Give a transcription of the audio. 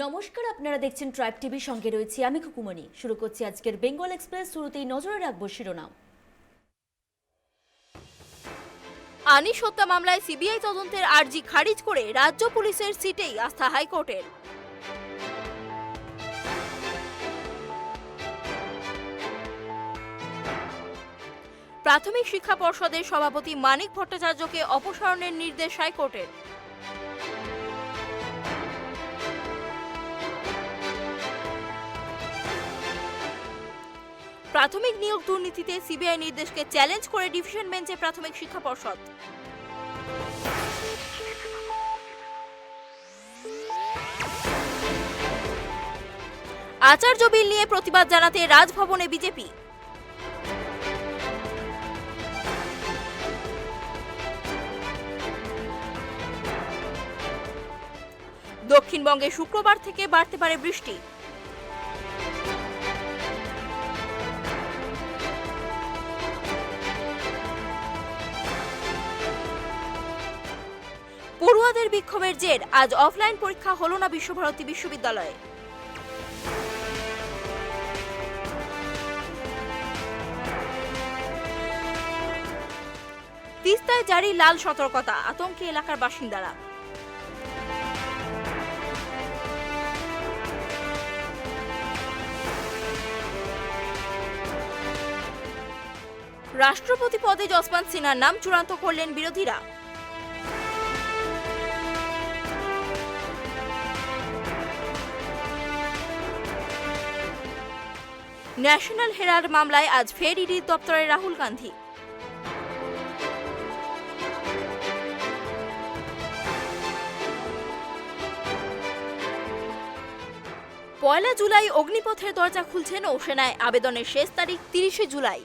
নমস্কার, আপনারা দেখছেন ট্রাইব টিভি, সঙ্গে রয়েছি আমি কুকুমনি। শুরু করছি আজকের বেঙ্গল এক্সপ্রেস। শুরুতেই নজরে রাখবো শিরোনাম। আনিস হত্যা মামলায় সিবিআই তদন্তের আর্জি খারিজ করে রাজ্য পুলিশের সিটেই আস্থা হাইকোর্টের। প্রাথমিক শিক্ষা পর্ষদের সভাপতি মানিক ভট্টাচার্যকে অপসারণের নির্দেশ হাইকোর্টের। প্রাথমিক নিয়োগ দুর্নীতিতে সিবিআই নির্দেশকে চ্যালেঞ্জ করে ডিভিশন বেঞ্চে প্রাথমিক শিক্ষা পর্ষদ। আচার্য বিল নিয়ে প্রতিবাদ জানাতে রাজভবনে বিজেপি। দক্ষিণবঙ্গে শুক্রবার থেকে বাড়তে পারে বৃষ্টি। পড়ুয়াদের বিক্ষোভের জের আজ অফলাইন পরীক্ষা হলো না বিশ্বভারতী বিশ্ববিদ্যালয়ে। তিস্তায় জারি লাল সতর্কতা, আতঙ্কে এলাকার বাসিন্দারা। রাষ্ট্রপতি পদে যশবন্ত সিনহার নাম চূড়ান্ত করলেন বিরোধীরা। ন্যাশনাল হেরাল্ড মামলায় আজ ফের ইডির দপ্তরে রাহুল গান্ধী। পয়লা জুলাই অগ্নিপথের দরজা খুলছে নৌসেনায়, আবেদনের শেষ তারিখ 30শে জুলাই।